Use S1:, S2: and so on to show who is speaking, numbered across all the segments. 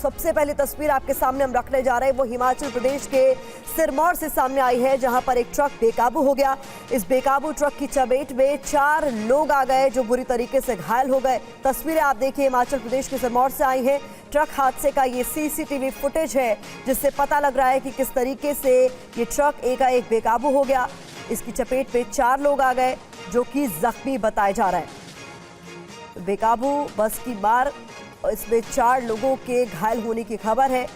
S1: सबसे पहली तस्वीर आपके सामने हम रखने जा रहे हैं वो हिमाचल प्रदेश के सिरमौर से सामने आई है, जहां पर एक ट्रक बेकाबू हो गया। इस बेकाबू ट्रक की चपेट में 4 लोग आ गए जो बुरी तरीके से घायल हो गए। तस्वीरें आप देखिए हिमाचल प्रदेश के सिरमौर से आई है। ट्रक हादसे का ये सीसीटीवी फुटेज है, जिससे पता लग रहा है कि किस तरीके से ये ट्रक एकाएक बेकाबू हो गया। इसकी चपेट में 4 लोग आ गए जो कि जख्मी बताए जा रहे हैं। बेकाबू बस की मार, इसमें 4 लोगों के घायल होने की खबर है।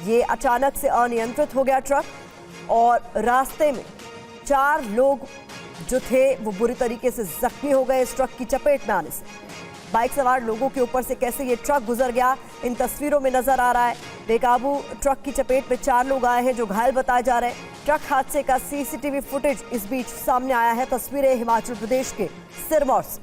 S1: ये अचानक से अनियंत्रित हो गया ट्रक और रास्ते में 4 लोग जो थे वो बुरी तरीके से जख्मी हो गए इस ट्रक की चपेट में आने से। बाइक सवार लोगों के ऊपर से कैसे ये ट्रक गुजर गया इन तस्वीरों में नजर आ रहा है। बेकाबू ट्रक की चपेट में 4 लोग आए हैं जो घायल बताए जा रहे हैं। ट्रक हादसे का सीसीटीवी फुटेज इस बीच सामने आया है। तस्वीरें हिमाचल प्रदेश के सिरमौर से।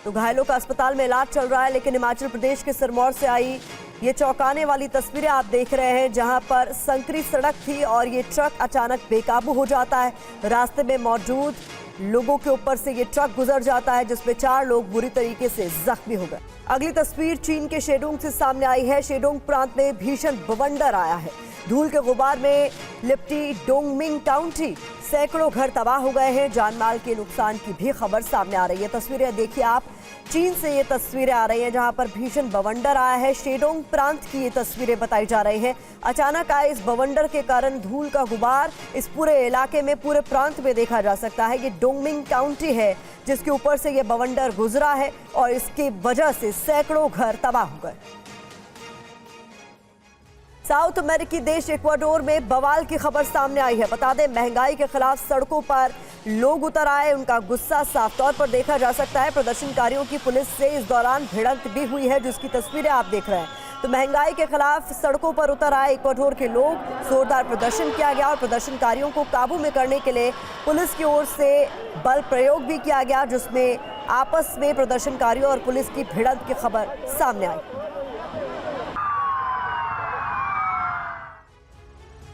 S1: तो घायलों का अस्पताल में इलाज चल रहा है, लेकिन हिमाचल प्रदेश के सिरमौर से आई ये चौंकाने वाली तस्वीरें आप देख रहे हैं, जहां पर संकरी सड़क थी और ये ट्रक अचानक बेकाबू हो जाता है। रास्ते में मौजूद लोगों के ऊपर से ये ट्रक गुजर जाता है, जिसमें 4 लोग बुरी तरीके से जख्मी हो गए। अगली तस्वीर चीन के शेडोंग से सामने आई है। शेडोंग प्रांत में भीषण बवंडर आया है। धूल के गुबार में लिपटी डोंगमिंग काउंटी, सैकड़ों घर तबाह हो गए हैं। जानमाल के नुकसान की भी खबर सामने आ रही है। तस्वीरें देखिए आप, चीन से ये तस्वीरें आ रही हैं जहां पर भीषण बवंडर आया है। शेडोंग प्रांत की ये तस्वीरें बताई जा रही हैं। अचानक आए इस बवंडर के कारण धूल का गुबार इस पूरे इलाके में, पूरे प्रांत में देखा जा सकता है। ये डोंगमिंग काउंटी है जिसके ऊपर से ये बवंडर गुजरा है और इसकी वजह से सैकड़ों घर तबाह हो गए। साउथ अमेरिकी देश इक्वाडोर में बवाल की खबर सामने आई है। बता दें, महंगाई के खिलाफ सड़कों पर लोग उतर आए। उनका गुस्सा साफ तौर पर देखा जा सकता है। प्रदर्शनकारियों की पुलिस से इस दौरान भिड़ंत भी हुई है, जिसकी तस्वीरें आप देख रहे हैं। तो महंगाई के खिलाफ सड़कों पर उतर आए इक्वाडोर के लोग। जोरदार प्रदर्शन किया गया और प्रदर्शनकारियों को काबू में करने के लिए पुलिस की ओर से बल प्रयोग भी किया गया, जिसमें आपस में प्रदर्शनकारियों और पुलिस की भिड़ंत की खबर सामने आई।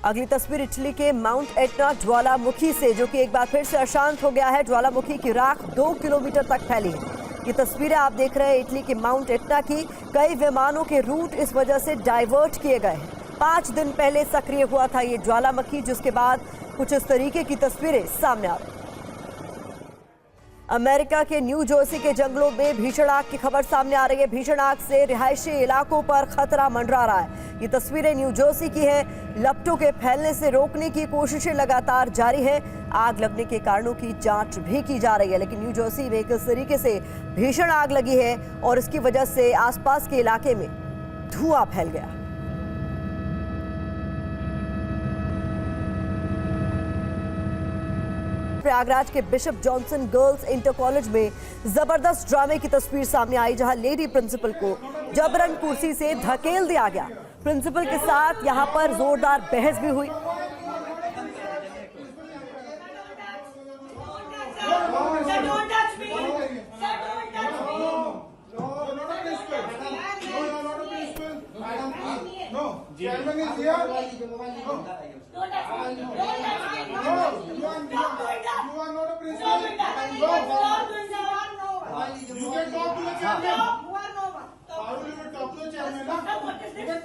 S1: अगली तस्वीर इटली के माउंट एटना ज्वालामुखी से, जो कि एक बार फिर से अशांत हो गया है। ज्वालामुखी की राख 2 किलोमीटर तक फैली है। ये तस्वीरें आप देख रहे हैं इटली के माउंट एटना की। कई विमानों के रूट इस वजह से डाइवर्ट किए गए हैं। 5 दिन पहले सक्रिय हुआ था ये ज्वालामुखी, जिसके बाद कुछ इस तरीके की तस्वीरें सामने आ रही। अमेरिका के न्यू जर्सी के जंगलों में भीषण आग की खबर सामने आ रही है। भीषण आग से रिहायशी इलाकों पर खतरा मंडरा रहा है। ये तस्वीरें न्यू जर्सी की है। लपटों के फैलने से रोकने की कोशिशें लगातार जारी है। आग लगने के कारणों की जांच भी की जा रही है, लेकिन न्यू जर्सी में किस तरीके से भीषण आग लगी है और इसकी वजह से आसपास के इलाके में धुआं फैल गया। प्रयागराज के bishop Johnson girls inter college में जबरदस्त ड्रामे की तस्वीर सामने आई, जहां लेडी प्रिंसिपल को जबरन कुर्सी से धकेल दिया गया। प्रिंसिपल के साथ यहां पर जोरदार बहस भी हुई।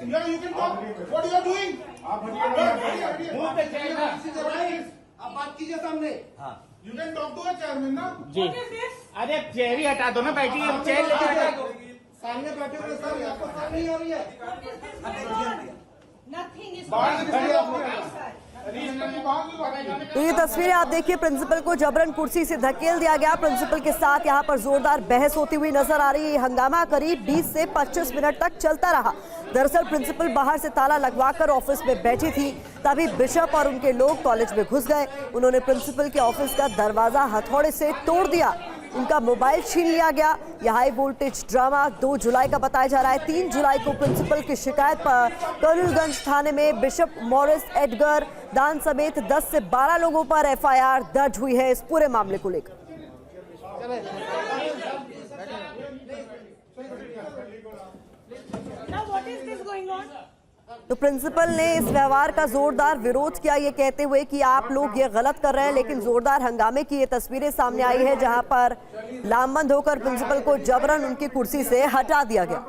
S2: You can talk. What you are doing? आप बात कीजिए सामने। You can talk to a chairman ना?
S3: जी। अरे चेयर ही हटा दो ना, बैठिए। चेयर लेके हटा दो।
S2: सामने बैठे हुए सर, आपको सामने नहीं आ रही है।
S1: तो ये तस्वीरें आप देखिए, प्रिंसिपल को जबरन कुर्सी से धकेल दिया गया। प्रिंसिपल के साथ यहाँ पर जोरदार बहस होती हुई नजर आ रही है। हंगामा करीब 20 से 25 मिनट तक चलता रहा। दरअसल प्रिंसिपल बाहर से ताला लगवाकर ऑफिस में बैठी थी, तभी बिशप और उनके लोग कॉलेज में घुस गए। उन्होंने प्रिंसिपल के ऑफिस का दरवाजा हथौड़े से तोड़ दिया। उनका मोबाइल छीन लिया गया। यह हाई वोल्टेज ड्रामा 2 जुलाई का बताया जा रहा है। 3 जुलाई को प्रिंसिपल की शिकायत पर कर्नलगंज थाने में बिशप मॉरिस एडगर दान समेत 10 से 12 लोगों पर एफआईआर दर्ज हुई है इस पूरे मामले को लेकर।
S4: Now what is this going on?
S1: तो प्रिंसिपल ने इस व्यवहार का जोरदार विरोध किया, ये कहते हुए कि आप लोग ये गलत कर रहे हैं, लेकिन जोरदार हंगामे की ये तस्वीरें सामने आई है जहां पर लामबंद होकर प्रिंसिपल को जबरन उनकी कुर्सी से हटा दिया गया।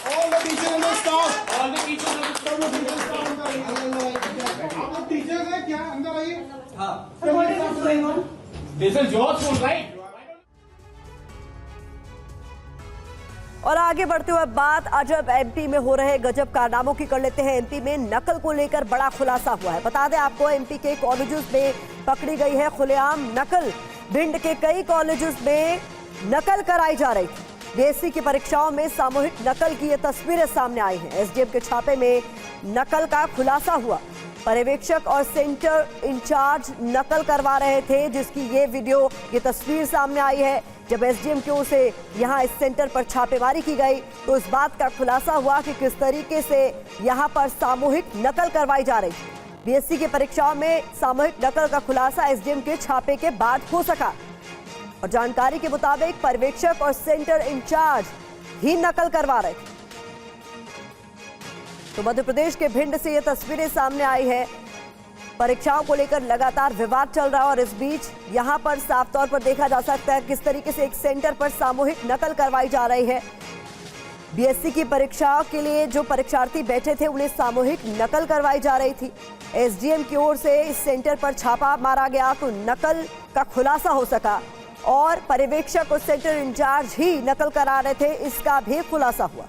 S2: All the teachers and the staff.
S3: All the teachers and
S2: सब लोग teachers staff अंदर आइए। आप लोग टीचर्स हैं क्या? अंदर आइए।
S3: So what is going on? This is your school, right?
S1: और आगे बढ़ते हुए बात अजब एमपी में हो रहे गजब कारनामों की कर लेते हैं। एमपी में नकल को लेकर बड़ा खुलासा हुआ है। बता दें आपको, एमपी के कॉलेजेस में पकड़ी गई है खुलेआम नकल। भिंड के कई कॉलेजेस में नकल कराई जा रही थी। बीएससी की परीक्षाओं में सामूहिक नकल की ये तस्वीरें सामने आई हैं। एसडीएम के छापे में नकल का खुलासा हुआ। पर्यवेक्षक और सेंटर इंचार्ज नकल करवा रहे थे, जिसकी ये वीडियो, ये तस्वीर सामने आई है। जब एसडीएम की ओर से यहां इस सेंटर पर छापेमारी की गई तो इस बात का खुलासा हुआ कि किस तरीके से यहां पर सामूहिक नकल करवाई जा रही थी। बीएससी की परीक्षाओं में सामूहिक नकल का खुलासा एसडीएम के छापे के बाद हो सका। और जानकारी के मुताबिक पर्यवेक्षक और सेंटर इंचार्ज ही नकल करवा रहे थे। तो मध्य प्रदेश के भिंड से ये तस्वीरें सामने आई है। परीक्षाओं को लेकर लगातार विवाद चल रहा है और इस बीच यहां पर साफ तौर पर देखा जा सकता है किस तरीके से एक सेंटर पर सामूहिक नकल करवाई जा रही है। बीएससी की परीक्षाओं के लिए जो परीक्षार्थी बैठे थे उन्हें सामूहिक नकल करवाई जा रही थी। एसडीएम की ओर से इस सेंटर पर छापा मारा गया तो नकल का खुलासा हो सका और पर्यवेक्षक और सेंटर इंचार्ज ही नकल करा रहे थे, इसका भी खुलासा हुआ।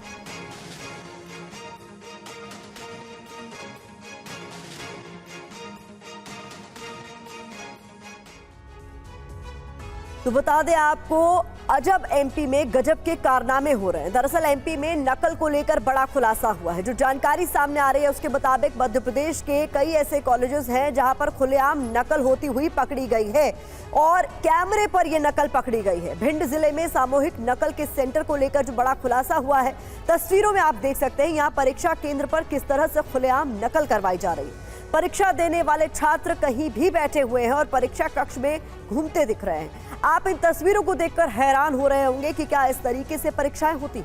S1: तो बता दें आपको, अजब एमपी में गजब के कारनामे हो रहे हैं। दरअसल एमपी में नकल को लेकर बड़ा खुलासा हुआ है। जो जानकारी सामने आ रही है उसके मुताबिक मध्य प्रदेश के कई ऐसे कॉलेजेस हैं जहां पर खुलेआम नकल होती हुई पकड़ी गई है और कैमरे पर यह नकल पकड़ी गई है। भिंड जिले में सामूहिक नकल के सेंटर को लेकर जो बड़ा खुलासा हुआ है, तस्वीरों में आप देख सकते हैं यहाँ परीक्षा केंद्र पर किस तरह से खुलेआम नकल करवाई जा रही है। परीक्षा देने वाले छात्र कहीं भी बैठे हुए हैं और परीक्षा कक्ष में घूमते दिख रहे हैं। आप इन तस्वीरों को देखकर हैरान हो रहे होंगे कि क्या इस तरीके से परीक्षाएं होती।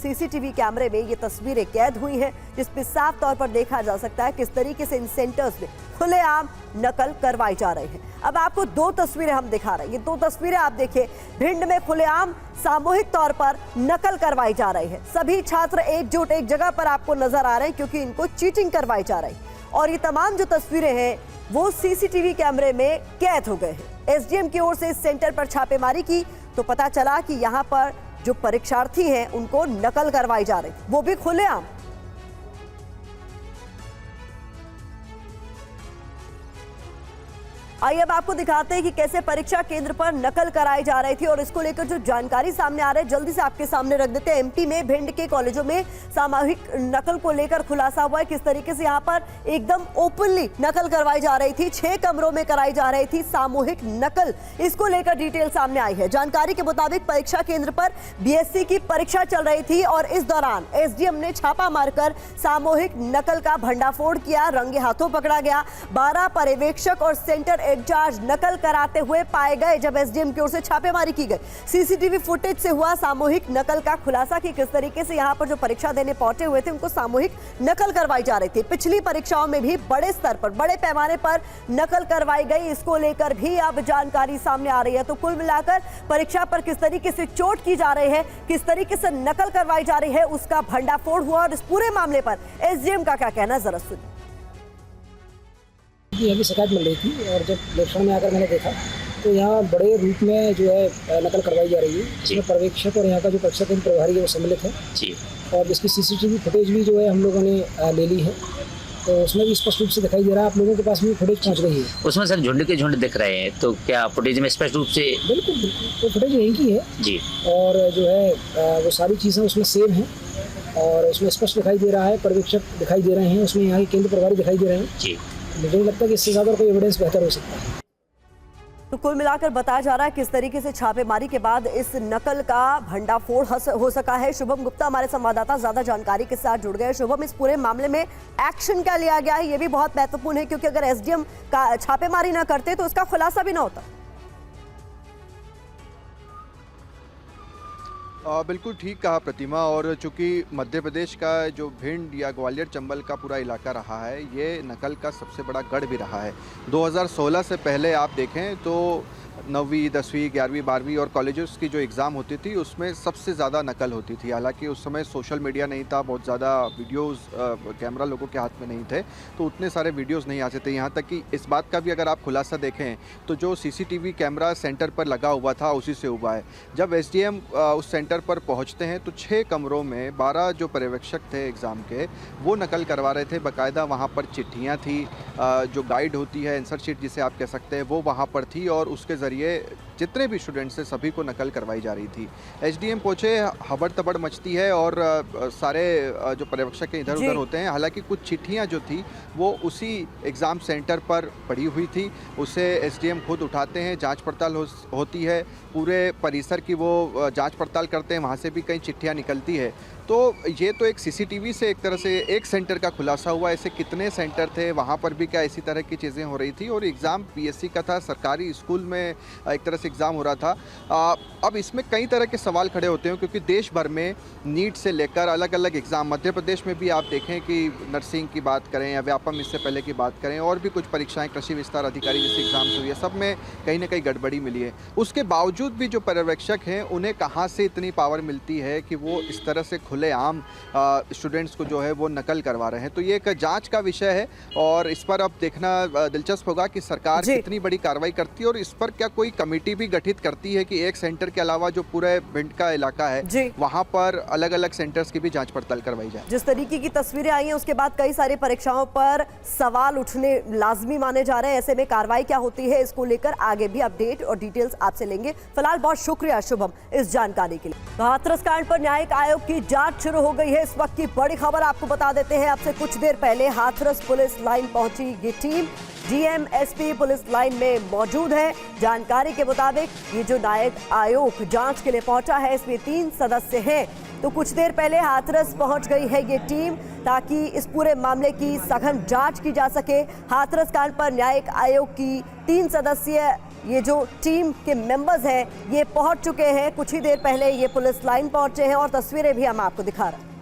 S1: सीसीटीवी कैमरे में ये तस्वीरें कैद हुई हैं, जिसमें साफ तौर पर देखा जा सकता है किस तरीके से इन सेंटर्स में खुलेआम नकल करवाई जा रही है। अब आपको दो तस्वीरें हम दिखा रहे हैं। ये दो तस्वीरें आप देखिए, भिंड में खुलेआम सामूहिक तौर पर नकल करवाई जा रही है। सभी छात्र एकजुट एक जगह पर आपको नजर आ रहे हैं क्योंकि इनको चीटिंग करवाई जा रही है। और ये तमाम जो तस्वीरें हैं वो सीसीटीवी कैमरे में कैद हो गए हैं। एसडीएम की ओर से इस सेंटर पर छापेमारी की तो पता चला कि यहाँ पर जो परीक्षार्थी हैं उनको नकल करवाई जा रही, वो भी खुलेआम। आइए अब आपको दिखाते हैं कि कैसे परीक्षा केंद्र पर नकल कराई जा रही थी और इसको लेकर जो जानकारी सामने आ रही है जल्दी से आपके सामने रख देते हैं। एमपी में भिंड के कॉलेजों में सामूहिक नकल को लेकर खुलासा हुआ है। किस तरीके से यहाँ पर एकदम ओपनली नकल करवाई जा रही थी। 6 कमरों में कराई जा रही थी सामूहिक नकल, इसको लेकर डिटेल सामने आई है। जानकारी के मुताबिक परीक्षा केंद्र पर बीएससी की परीक्षा चल रही थी और इस दौरान एसडीएम ने छापा मारकर सामूहिक नकल का भंडाफोड़ किया। रंगे हाथों पकड़ा गया। 12 पर्यवेक्षक और सेंटर इंचार्ज नकल कराते हुए पाए गए जब एसडीएम की ओर से छापेमारी की गई। सीसीटीवी फुटेज से हुआ सामूहिक नकल का खुलासा कि किस तरीके से यहां पर जो परीक्षा देने पहुंचे हुए थे उनको सामूहिक नकल करवाई जा रही थी। पिछली परीक्षाओं में भी बड़े स्तर पर, बड़े पैमाने पर नकल करवाई गई, इसको लेकर भी अब जानकारी सामने आ रही है। तो कुल मिलाकर परीक्षा पर किस तरीके से चोट की जा रही है, किस तरीके से नकल करवाई जा रही है, उसका भंडाफोड़ हुआ। और इस पूरे मामले पर एसडीएम का क्या कहना, जरा सुनिए।
S4: यहाँ की शिकायत मिल रही थी और जब निरीक्षण में आकर मैंने देखा तो यहाँ बड़े रूप में जो है नकल करवाई जा रही है, जिसमें पर्यवेक्षक और यहाँ का जो परीक्षा केंद्र प्रभारी है वो सम्मिलित है जी। और इसकी सीसीटीवी फुटेज भी जो है हम लोगों ने ले ली है, तो उसमें भी स्पष्ट रूप से दिखाई दे रहा है। आप लोगों के पास भी फुटेज पहुँच गई है।
S5: उसमें सर झुंड के झुंड दिख रहे हैं, तो क्या फुटेज में स्पष्ट रूप से?
S4: बिल्कुल बिल्कुल, तो फुटेज यहीं की है जी। और जो है वो सारी चीज़ें उसमें सेम हैं और उसमें स्पष्ट दिखाई दे रहा है। पर्यवेक्षक दिखाई दे रहे हैं, उसमें यहाँ के केंद्र प्रभारी दिखाई दे रहे हैं जी। मुझे लगता है कि इससे ज़्यादा कोई एविडेंस बेहतर हो सकता है।
S1: तो कुल मिलाकर बताया जा रहा है किस तरीके से छापेमारी के बाद इस नकल का भंडाफोड़ हो सका है। शुभम गुप्ता हमारे संवाददाता ज्यादा जानकारी के साथ जुड़ गए। शुभम, इस पूरे मामले में एक्शन क्या लिया गया है, ये भी बहुत महत्वपूर्ण है क्योंकि अगर एसडीएम का छापेमारी ना करते तो उसका खुलासा भी ना होता।
S6: बिल्कुल ठीक कहा प्रतिमा। और चूंकि मध्य प्रदेश का जो भिंड या ग्वालियर चंबल का पूरा इलाका रहा है, ये नकल का सबसे बड़ा गढ़ भी रहा है। 2016 से पहले आप देखें तो 9वीं 10वीं 11वीं 12वीं और कॉलेजेस की जो एग्ज़ाम होती थी उसमें सबसे ज़्यादा नकल होती थी। हालांकि उस समय सोशल मीडिया नहीं था, बहुत ज़्यादा वीडियोस कैमरा लोगों के हाथ में नहीं थे, तो उतने सारे वीडियोस नहीं आते थे। यहाँ तक कि इस बात का भी अगर आप खुलासा देखें तो जो सीसीटीवी कैमरा सेंटर पर लगा हुआ था उसी से हुआ है। जब एसडीएम उस सेंटर पर पहुँचते हैं तो 6 कमरों में 12 जो पर्यवेक्षक थे एग्ज़ाम के वो नकल करवा रहे थे। बाकायदा वहाँ पर चिट्ठियाँ थी, जो गाइड होती है, आंसर शीट जिसे आप कह सकते हैं, वो वहाँ पर थी और उसके ज़रिए जितने भी स्टूडेंट्स थे सभी को नकल करवाई जा रही थी। एसडीएम पहुंचे, हबड़ तबड़ मचती है और सारे जो पर्यवेक्षक के इधर उधर होते हैं। हालांकि कुछ चिट्ठियां जो थी वो उसी एग्ज़ाम सेंटर पर पड़ी हुई थी, उसे एसडीएम खुद उठाते हैं, जांच पड़ताल होती है, पूरे परिसर की वो जांच पड़ताल करते हैं, वहाँ से भी कई चिट्ठियाँ निकलती है। तो ये तो एक सीसीटीवी से एक तरह से एक सेंटर का खुलासा हुआ। ऐसे कितने सेंटर थे, वहाँ पर भी क्या इसी तरह की चीज़ें हो रही थी। और एग्ज़ाम पीएससी का था, सरकारी स्कूल में एक तरह से एग्ज़ाम हो रहा था। अब इसमें कई तरह के सवाल खड़े होते हैं क्योंकि देश भर में नीट से लेकर अलग अलग एग्ज़ाम, मध्य प्रदेश में भी आप देखें कि नर्सिंग की बात करें या व्यापम इससे पहले की बात करें और भी कुछ परीक्षाएँ, कृषि विस्तार अधिकारी जैसे एग्ज़ाम्स हुई है, सब में कहीं ना कहीं गड़बड़ी मिली है। उसके बावजूद भी जो पर्यवेक्षक हैं उन्हें कहाँ से इतनी पावर मिलती है कि वो इस तरह से खुलेआम स्टूडेंट्स को जो है वो नकल करवा रहे हैं। तो ये एक जांच का विषय है और इस पर अब देखना दिलचस्प होगा कि सरकार कितनी बड़ी कार्रवाई करती है और इस पर क्या कोई कमेटी भी गठित करती है कि एक सेंटर के अलावा जो पूरे भिंड का इलाका है वहां पर अलग अलग सेंटर्स की भी जांच पड़ताल करवाई जाए।
S1: जिस तरीके की तस्वीरें आई हैं उसके बाद कई सारी परीक्षाओं पर सवाल उठने लाजमी माने जा रहे हैं। ऐसे में कार्रवाई क्या होती है इसको लेकर आगे भी अपडेट और डिटेल्स आपसे लेंगे। फिलहाल बहुत शुक्रिया शुभम इस जानकारी के लिए। हाथरस कांड पर न्यायिक आयोग की जांच शुरू हो गई है। इस वक्त की बड़ी खबर आपको बता देते हैं। अब से कुछ देर पहले हाथरस पुलिस लाइन पहुंची ये team DM SP police line में मौजूद है। जानकारी के मुताबिक ये जो न्यायिक आयोग जांच के लिए पहुंचा है इसमें 3 सदस्य हैं। तो कुछ देर पहले हाथरस पहुंच गई है ये टीम ताकि इस पूरे मामले की सघन जांच की जा सके। हाथरस कांड पर न्यायिक आयोग की 3 सदस्यीय ये जो टीम के मेंबर्स हैं ये पहुंच चुके हैं। कुछ ही देर पहले ये पुलिस लाइन पहुंचे हैं और तस्वीरें भी हम आपको दिखा रहे हैं।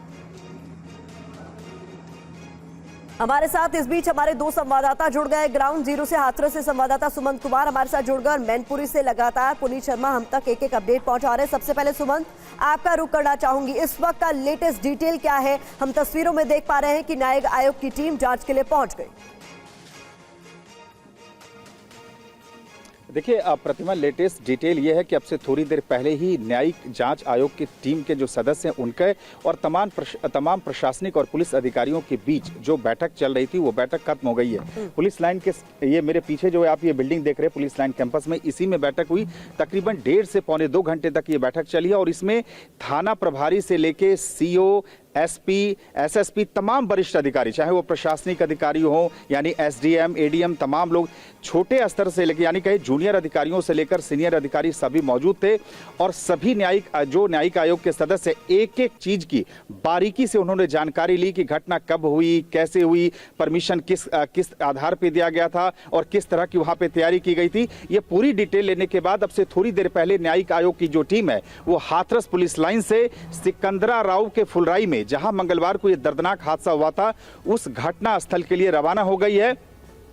S1: हमारे साथ इस बीच हमारे 2 संवाददाता जुड़ गए ग्राउंड जीरो से। हाथरस से संवाददाता सुमंत कुमार हमारे साथ जुड़ गए और मैनपुरी से लगातार पुनीत शर्मा हम तक एक एक अपडेट पहुंचा रहे हैं। सबसे पहले सुमंत, आपका रुख करना चाहूंगी, इस वक्त का लेटेस्ट डिटेल क्या है? हम तस्वीरों में देख पा रहे हैं कि न्यायिक आयोग की टीम जांच के लिए पहुंच गई।
S7: देखिए प्रतिमा, लेटेस्ट डिटेल ये है कि अब से थोड़ी देर पहले ही न्यायिक जांच आयोग की टीम के जो सदस्य हैं उनके और तमाम प्रशासनिक और पुलिस अधिकारियों के बीच जो बैठक चल रही थी वो बैठक खत्म हो गई है। पुलिस लाइन के ये मेरे पीछे जो है आप ये बिल्डिंग देख रहे हैं पुलिस लाइन कैंपस में, इसी में बैठक हुई। तकरीबन 1.5 से पौने 2 घंटे तक ये बैठक चली है और इसमें थाना प्रभारी से लेके सीओ, एसपी, एसएसपी, तमाम वरिष्ठ अधिकारी, चाहे वो प्रशासनिक अधिकारी हो यानी एसडीएम, एडीएम, तमाम लोग छोटे स्तर से लेकर यानी कहे जूनियर अधिकारियों से लेकर सीनियर अधिकारी सभी मौजूद थे। और सभी न्यायिक आयोग के सदस्य एक एक चीज की बारीकी से उन्होंने जानकारी ली कि घटना कब हुई, कैसे हुई, परमिशन किस आधार पर दिया गया था और किस तरह की वहां पे तैयारी की गई थी। ये पूरी डिटेल लेने के बाद अब से थोड़ी देर पहले न्यायिक आयोग की जो टीम है वो हाथरस पुलिस लाइन से सिकंदरा राव के फुलराई में, जहां मंगलवार को यह दर्दनाक हादसा हुआ था, उस घटना स्थल के लिए रवाना हो गई है।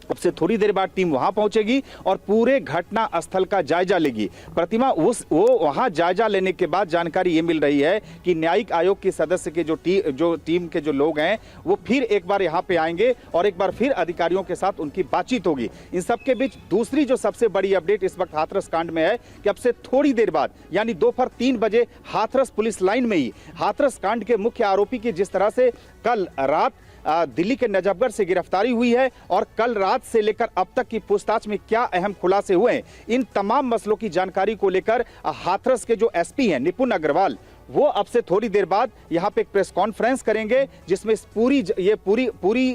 S7: अब से थोड़ी देर बाद टीम वहां पहुंचेगी और पूरे घटना स्थल का जायजा लेगी। प्रतिमा, वो वहां जायजा लेने के बाद जानकारी ये मिल रही है कि न्यायिक आयोग के सदस्य के जो टीम के जो लोग हैं वो फिर एक बार यहां पे आएंगे और एक बार फिर अधिकारियों के साथ उनकी बातचीत होगी। इन सबके बीच दूसरी जो सबसे बड़ी अपडेट इस वक्त हाथरस कांड में है कि अब से थोड़ी देर बाद यानी दोपहर 3 बजे हाथरस पुलिस लाइन में ही हाथरस कांड के मुख्य आरोपी की जिस तरह से कल रात दिल्ली के नजफगढ़ से गिरफ्तारी हुई है और कल रात से लेकर अब तक की पूछताछ में क्या अहम खुलासे हुए हैं, इन तमाम मसलों की जानकारी को लेकर हाथरस के जो एसपी हैं निपुण अग्रवाल, वो अब से थोड़ी देर बाद यहाँ पे एक प्रेस कॉन्फ्रेंस करेंगे जिसमें पूरी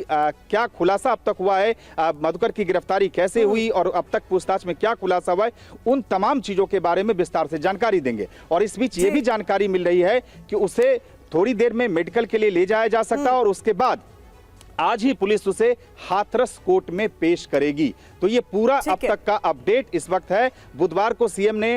S7: क्या खुलासा अब तक हुआ है, मधुकर की गिरफ्तारी कैसे हुई और अब तक पूछताछ में क्या खुलासा हुआ है, उन तमाम चीजों के बारे में विस्तार से जानकारी देंगे। और इस बीच ये भी जानकारी मिल रही है कि उसे थोड़ी देर में मेडिकल के लिए ले जाया जा सकता है और उसके बाद आज ही पुलिस उसे हाथरस कोर्ट में पेश करेगी। तो तो ये पूरा
S1: ठीक
S7: अब
S1: है।
S7: तक का अपडेट इस वक्त है। बुधवार को सीएम ने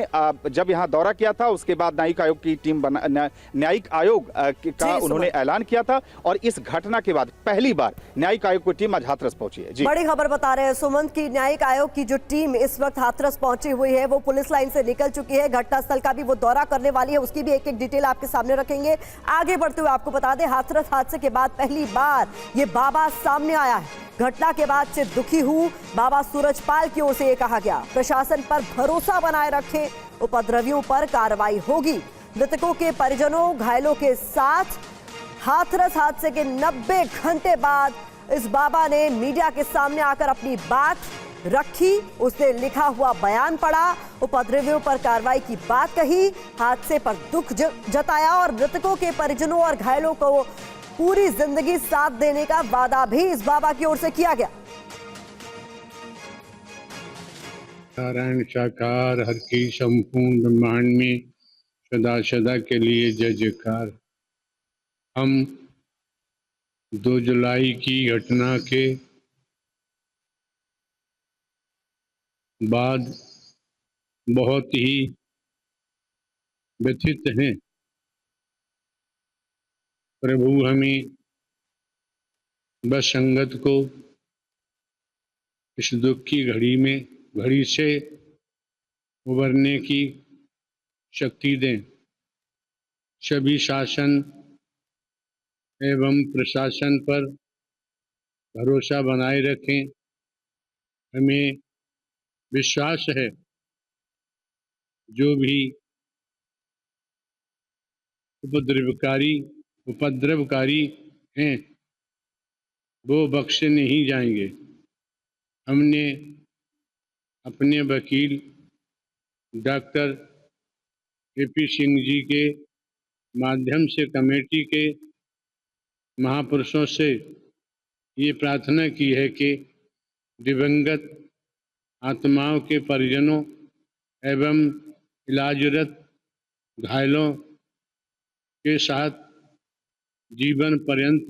S7: जब यहाँ दौरा किया था, उसके बाद न्यायिक आयोग की टीम न्यायिक आयोग का उन्होंने ऐलान किया था, और इस घटना के बाद पहली बार न्यायिक आयोग की टीम आज हाथरस पहुंची है। जी,
S1: बड़ी खबर बता रहे हैं सुमंत की न्यायिक आयोग की जो टीम इस वक्त हाथरस पहुंची हुई है वो पुलिस लाइन से निकल चुकी है। घटनास्थल का भी वो दौरा करने वाली है, उसकी भी एक एक डिटेल आपके सामने रखेंगे। आगे बढ़ते हुए आपको बता दें, हाथरस हादसे के बाद पहली बार ये बाबा सामने आया है। घटना के बाद से दुखी हूं, बाबा सूरजपाल की ओर से ये कहा गया। प्रशासन पर भरोसा बनाए रखें, उपद्रवियों पर कार्रवाई होगी। मृतकों के परिजनों घायलों के साथ हाथरस हादसे के 90 घंटे बाद इस बाबा ने मीडिया के सामने आकर अपनी बात रखी। उसने लिखा हुआ बयान पढ़ा, उपद्रवियों पर कार्रवाई की बात कही, हादसे पर दुख जताया और मृतकों के परिजनों और घायलों को पूरी जिंदगी साथ देने का वादा भी इस बाबा की ओर से किया गया।
S8: नारायण साकार हर की संपूर्ण ब्रह्मांड में सदा सदा के लिए जय जयकार। हम 2 जुलाई की घटना के बाद बहुत ही व्यथित हैं। प्रभु हमें बस संगत को इस दुख की घड़ी से उबरने की शक्ति दें। सभी शासन एवं प्रशासन पर भरोसा बनाए रखें। हमें विश्वास है जो भी उपद्रवकारी हैं वो बख्शे नहीं जाएंगे। हमने अपने वकील डॉक्टर AP सिंह जी के माध्यम से कमेटी के महापुरुषों से ये प्रार्थना की है कि दिवंगत आत्माओं के परिजनों एवं इलाजरत घायलों के साथ जीवन पर्यंत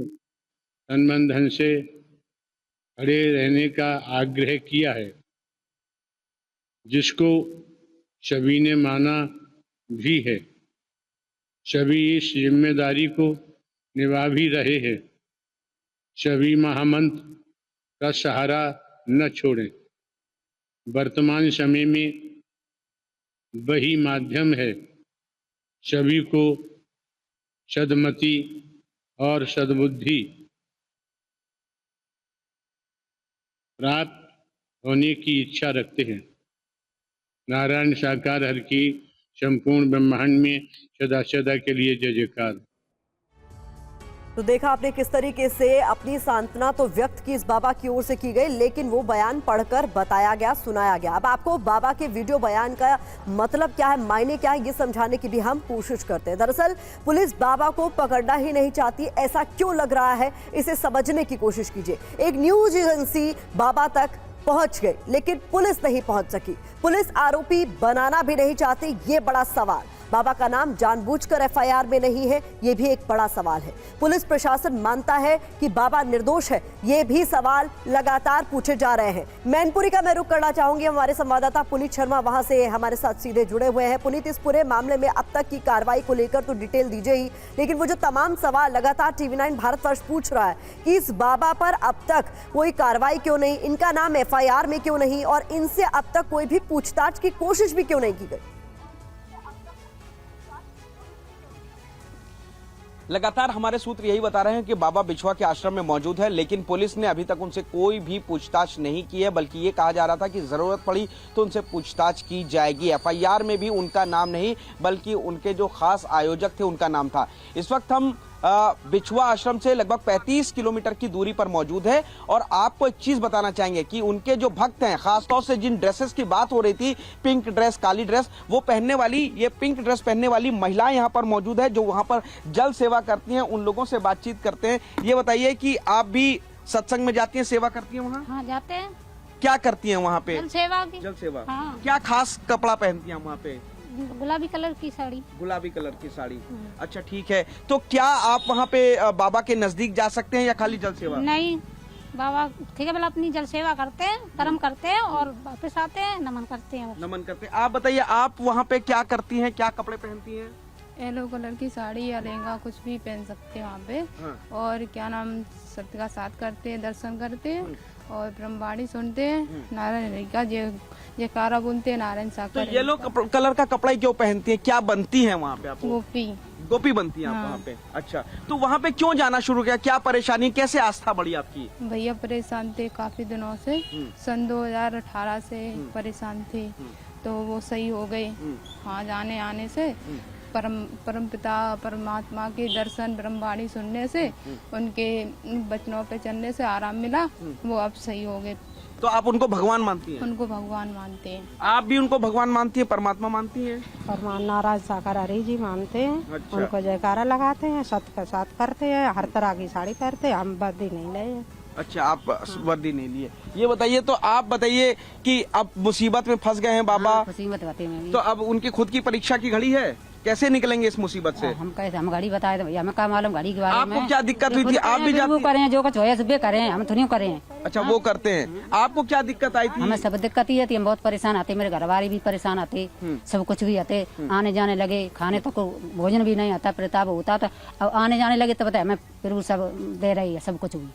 S8: तन से खड़े रहने का आग्रह किया है, जिसको सभी ने माना भी है। सभी इस जिम्मेदारी को निभा भी रहे हैं। सभी महामंत्र का सहारा न छोड़ें। वर्तमान समय में वही माध्यम है सभी को सद्मति और सद्बुद्धि प्राप्त होने की इच्छा रखते हैं। नारायण साकार हर की संपूर्ण ब्रह्मांड में सदा सदा के लिए जय जयकार।
S1: तो देखा आपने किस तरीके से अपनी सांत्वना तो व्यक्त की इस बाबा की ओर से की गई, लेकिन वो बयान पढ़कर बताया गया, सुनाया गया। अब आपको बाबा के वीडियो बयान का मतलब क्या है, मायने क्या है, ये समझाने की भी हम कोशिश करते हैं। दरअसल पुलिस बाबा को पकड़ना ही नहीं चाहती, ऐसा क्यों लग रहा है, इसे समझने की कोशिश कीजिए। एक न्यूज एजेंसी बाबा तक पहुंच गई, लेकिन पुलिस नहीं पहुंच सकी। पुलिस आरोपी बनाना भी नहीं चाहती, ये बड़ा सवाल। बाबा का नाम जानबूझकर FIR में नहीं है, ये भी एक बड़ा सवाल है। पुलिस प्रशासन मानता है कि बाबा निर्दोष है, ये भी सवाल लगातार पूछे जा रहे हैं। मैनपुरी का मैं रुख करना चाहूंगी, हमारे संवाददाता पुनीत शर्मा वहां से हमारे साथ सीधे जुड़े हुए हैं। पुनीत, इस पूरे मामले में अब तक की कार्रवाई को लेकर तो डिटेल दीजिए ही, लेकिन वो जो तमाम सवाल लगातार TV9 भारतवर्ष पूछ रहा है कि इस बाबा पर अब तक कोई कार्रवाई क्यों नहीं, इनका नाम FIR में क्यों नहीं, और इनसे अब तक कोई भी पूछताछ की कोशिश भी क्यों नहीं की गई।
S9: लगातार हमारे सूत्र यही बता रहे हैं कि बाबा बिछवा के आश्रम में मौजूद है, लेकिन पुलिस ने अभी तक उनसे कोई भी पूछताछ नहीं की है, बल्कि ये कहा जा रहा था कि जरूरत पड़ी तो उनसे पूछताछ की जाएगी। FIR में भी उनका नाम नहीं, बल्कि उनके जो खास आयोजक थे उनका नाम था। इस वक्त हम बिछवा आश्रम से लगभग 35 किलोमीटर की दूरी पर मौजूद है, और आपको एक चीज बताना चाहेंगे कि उनके जो भक्त हैं, खासतौर से जिन ड्रेसेस की बात हो रही थी, पिंक ड्रेस, काली ड्रेस, वो पहनने वाली, ये पिंक ड्रेस पहनने वाली महिलाएं यहाँ पर मौजूद है, जो वहाँ पर जल सेवा करती हैं। उन लोगों से बातचीत करते हैं। ये बताइए कि आप भी सत्संग में जाती हैं, सेवा करती हैं वहाँ?
S10: हाँ, जाते हैं।
S9: क्या करती हैं वहाँ पे?
S10: जल सेवा की।
S9: जल सेवा।
S10: हाँ।
S9: क्या खास कपड़ा पहनती हैं वहाँ पे?
S10: गुलाबी कलर की साड़ी।
S9: गुलाबी कलर की साड़ी। अच्छा, ठीक है। तो क्या आप वहाँ पे बाबा के नजदीक जा सकते हैं या खाली जल सेवा?
S10: नहीं, बाबा ठीक है, मतलब अपनी जल सेवा करते हैं, कर्म करते हैं और वापस आते हैं, नमन करते हैं।
S9: नमन करते हैं। आप बताइए, आप वहाँ पे क्या करती हैं, क्या कपड़े पहनती हैं?
S11: येलो कलर की साड़ी या लहंगा कुछ भी पहन सकते हैं वहाँ पे। और क्या नाम, सत्य का साथ करते हैं, दर्शन करते हैं और ब्रह्मवाणी सुनते हैं, नारायण का जयकारा बुनते हैं, नारायण साकर।
S9: तो येलो कलर का कपड़ा क्यों पहनती हैं? क्या बनती हैं वहाँ पे आप? गोपी बनती हैं आप वहाँ पे? अच्छा, तो वहाँ पे क्यों जाना शुरू किया? क्या परेशानी, कैसे आस्था बढ़ी आपकी?
S11: भैया परेशान थे काफी दिनों से, सन 2018 से परेशान थे, तो वो सही हो गए। हाँ, जाने आने से परम पिता परमात्मा के दर्शन ब्रह्मवाणी सुनने से, उनके वचनों पे चलने से आराम मिला, वो अब सही हो गए।
S9: तो आप उनको भगवान मानती हैं?
S11: उनको भगवान मानते हैं।
S9: आप भी उनको भगवान मानती हैं, परमात्मा मानती हैं?
S12: परमान नारायण साकार हरि जी मानते हैं।
S9: अच्छा।
S12: उनको जयकारा लगाते हैं, सत्य का साथ करते हैं, हर तरह की साड़ी पहनते हैं। हम वर्दी नहीं लिए।
S9: अच्छा, आप वर्दी नहीं लिए। ये बताइए, तो आप बताइए कि अब मुसीबत में फंस गए हैं बाबा,
S12: मुसीबत होती है।
S9: तो अब उनकी खुद की परीक्षा की घड़ी है, कैसे निकलेंगे इस मुसीबत से?
S12: हम कैसे, हम गाड़ी बताए भैया, हमें क्या मालूम गाड़ी के बारे में।
S9: आपको क्या दिक्कत हुई थी? आप भी जाते
S12: करें, जो कुछ हो सुबह करें, हम थोड़ी करें।
S9: अच्छा, वो करते हैं। आपको क्या दिक्कत आई थी?
S12: हमें सब दिक्कत ही आती है, हम बहुत परेशान आते, मेरे घर वाले भी परेशान आते, सब कुछ भी आते, आने जाने लगे, खाने तक भोजन भी नहीं आता, प्रताप होता था। अब आने जाने लगे तो पता है हमें फिर सब दे रही है, सब कुछ भी।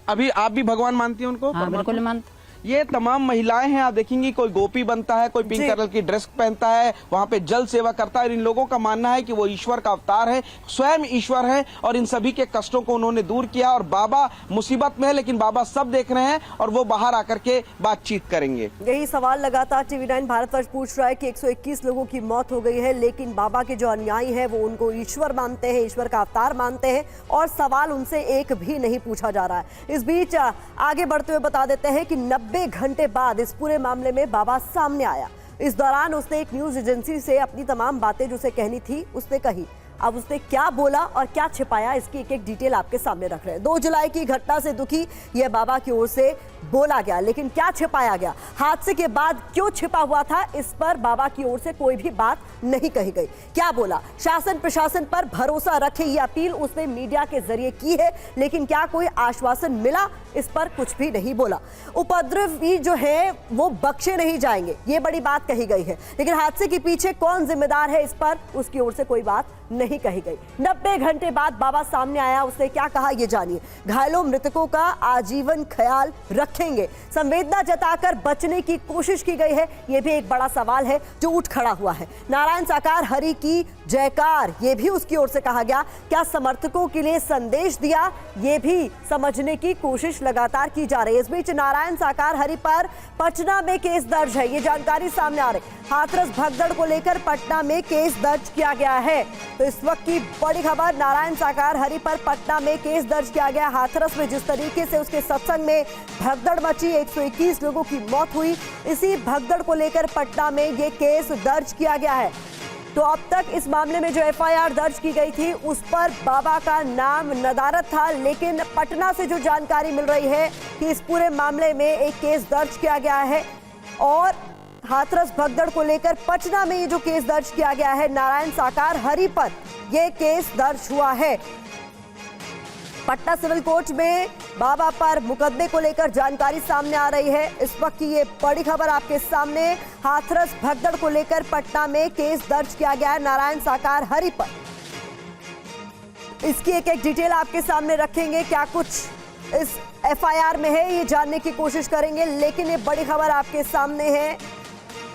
S9: अभी आप भी भगवान मानती हैं उनको?
S12: हाँ, बिल्कुल मानते।
S9: ये तमाम महिलाएं हैं, आप देखेंगी कोई गोपी बनता है, कोई पिंक कलर की ड्रेस पहनता है, वहाँ पे जल सेवा करता है। इन लोगों का मानना है कि वो ईश्वर का अवतार है, स्वयं ईश्वर है और इन सभी के कष्टों को उन्होंने दूर किया। और बाबा मुसीबत में है, लेकिन बाबा सब देख रहे हैं और वो बाहर आकर के बातचीत करेंगे।
S1: यही सवाल लगातार TV9 भारतवर्ष पूछ रहा है कि 121 लोगों की मौत हो गई है, लेकिन बाबा के जो अनुयायी है वो उनको ईश्वर मानते हैं, ईश्वर का अवतार मानते हैं और सवाल उनसे एक भी नहीं पूछा जा रहा है। इस बीच आगे बढ़ते हुए बता देते हैं कि 90 घंटे बाद इस पूरे मामले में बाबा सामने आया। इस दौरान उसने एक न्यूज एजेंसी से अपनी तमाम बातें जो उसे कहनी थी उसने कही। अब उसने क्या बोला और क्या छिपाया, इसकी एक एक डिटेल आपके सामने रख रहे हैं। 2 जुलाई की घटना से दुखी यह बाबा की ओर से बोला गया, लेकिन क्या छिपाया गया, हादसे के बाद क्यों छिपा हुआ था, इस पर बाबा की ओर से कोई भी बात नहीं कही गई। क्या बोला, शासन प्रशासन पर भरोसा रखे, ये अपील उसने मीडिया के जरिए की है, लेकिन क्या कोई आश्वासन मिला, इस पर कुछ भी नहीं बोला। उपद्रवी जो है वो बख्शे नहीं जाएंगे, ये बड़ी बात कही गई है, लेकिन हादसे के पीछे कौन जिम्मेदार है, इस पर उसकी ओर से कोई बात नहीं कही गई। 90 घंटे बाद बाबा सामने आया, उसने क्या कहा ये जानिए। घायलों मृतकों का आजीवन ख्याल रखेंगे, संवेदना जताकर बचने की कोशिश की गई है, ये भी एक बड़ा सवाल है जो उठ खड़ा हुआ है। नारायण साकार हरि की जयकार, ये भी उसकी ओर से कहा गया। क्या समर्थकों के लिए संदेश दिया, ये भी समझने की कोशिश लगातार की जा रही है। इस बीच नारायण साकार हरि पर पटना में केस दर्ज है, ये जानकारी सामने आ रही। हाथरस भगदड़ को लेकर पटना में केस दर्ज किया गया है, तो इस वक्त की बड़ी खबर, नारायण साकार हरि पर पटना में केस दर्ज किया गया। हाथरस में जिस तरीके से उसके सत्संग में भगदड़ मची, 121 लोगों की मौत हुई, इसी भगदड़ को लेकर पटना में ये केस दर्ज किया गया है। तो अब तक इस मामले में जो FIR दर्ज की गई थी उस पर बाबा का नाम नदारद था, लेकिन पटना से जो जानकारी मिल रही है कि इस पूरे मामले में एक केस दर्ज किया गया है और हाथरस भगदड़ को लेकर पटना में ये जो केस दर्ज किया गया है, नारायण साकार हरि पर ये केस दर्ज हुआ है। पटना सिविल कोर्ट में बाबा पर मुकदमे को लेकर जानकारी सामने आ रही है। इस वक्त की ये बड़ी खबर आपके सामने, हाथरस भगदड़ को लेकर पटना में केस दर्ज किया गया है नारायण साकार हरि पर। इसकी एक एक डिटेल आपके सामने रखेंगे, क्या कुछ इस FIR में है ये जानने की कोशिश करेंगे, लेकिन ये बड़ी खबर आपके सामने है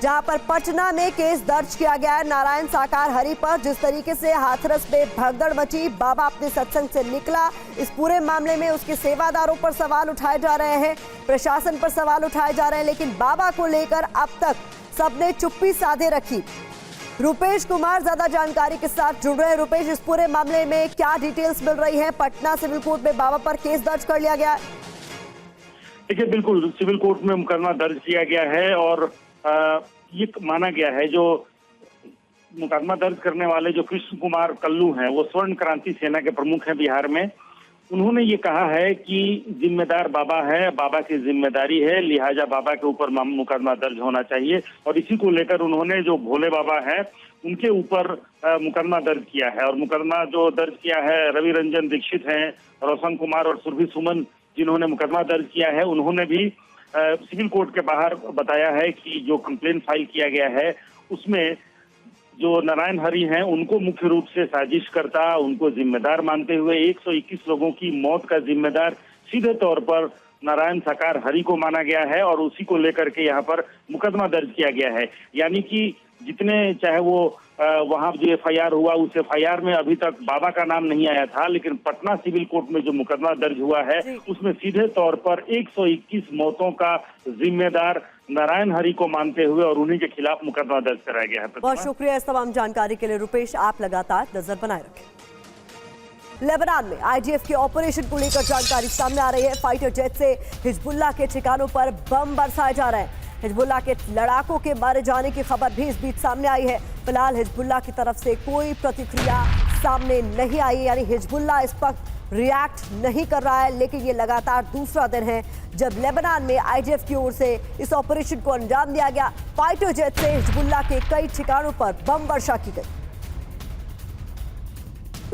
S1: जहां पर पटना में केस दर्ज किया गया है नारायण साकार हरि पर। जिस तरीके से हाथरस में भगदड़ मची, बाबा अपने सत्संग से निकला, इस पूरे मामले में उसके सेवादारों पर सवाल उठाए जा रहे हैं, प्रशासन पर सवाल उठाए जा रहे हैं, लेकिन बाबा को लेकर अब तक सबने चुप्पी साधे रखी। रुपेश कुमार ज्यादा जानकारी के साथ जुड़ रहे हैं। रुपेश, इस पूरे मामले में क्या डिटेल्स मिल रही है? पटना सिविल कोर्ट में बाबा पर केस दर्ज कर लिया गया।
S13: देखिए, बिल्कुल सिविल कोर्ट में मुकदमा दर्ज किया गया है और ये माना गया है, जो मुकदमा दर्ज करने वाले जो कृष्ण कुमार कल्लू हैं, वो स्वर्ण क्रांति सेना के प्रमुख हैं बिहार में। उन्होंने ये कहा है कि जिम्मेदार बाबा है, बाबा की जिम्मेदारी है, लिहाजा बाबा के ऊपर मुकदमा दर्ज होना चाहिए। और इसी को लेकर उन्होंने जो भोले बाबा है उनके ऊपर मुकदमा दर्ज किया है। और मुकदमा जो दर्ज किया है, रवि रंजन दीक्षित हैं, रोशन कुमार और सुरभि सुमन जिन्होंने मुकदमा दर्ज किया है, उन्होंने भी सिविल कोर्ट के बाहर बताया है कि जो कंप्लेन फाइल किया गया है उसमें जो नारायण हरि हैं उनको मुख्य रूप से साजिशकर्ता, उनको जिम्मेदार मानते हुए 121 लोगों की मौत का जिम्मेदार सीधे तौर पर नारायण साकार हरि को माना गया है और उसी को लेकर के यहाँ पर मुकदमा दर्ज किया गया है। यानी कि जितने चाहे वो वहाँ जो FIR हुआ उस FIR में अभी तक बाबा का नाम नहीं आया था, लेकिन पटना सिविल कोर्ट में जो मुकदमा दर्ज हुआ है उसमें सीधे तौर पर 121 मौतों का जिम्मेदार नारायण हरि को मानते हुए और उन्हीं के खिलाफ मुकदमा दर्ज कराया गया है।
S1: बहुत शुक्रिया इस तमाम जानकारी के लिए रुपेश, आप लगातार नजर बनाए रखें। लेबनान में IDF के ऑपरेशन को लेकर जानकारी सामने आ रही है। फाइटर जेट से हिजबुल्लाह के ठिकानों पर बम बरसाए जा रहे हैं। हिजबुल्लाह के लड़ाकों के मारे जाने की खबर भी इस बीच सामने आई है। फिलहाल हिजबुल्लाह की तरफ से कोई प्रतिक्रिया सामने नहीं आई, यानी हिजबुल्लाह इस वक्त रिएक्ट नहीं कर रहा है। लेकिन ये लगातार दूसरा दिन है जब लेबनान में IDF की ओर से इस ऑपरेशन को अंजाम दिया गया। फाइटर जेट से हिजबुल्लाह के कई ठिकानों पर बम वर्षा की गई।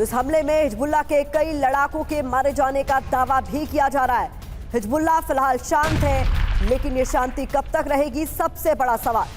S1: इस हमले में हिजबुल्लाह के कई लड़ाकों के मारे जाने का दावा भी किया जा रहा है। हिजबुल्लाह फिलहाल शांत है, लेकिन ये शांति कब तक रहेगी, सबसे बड़ा सवाल।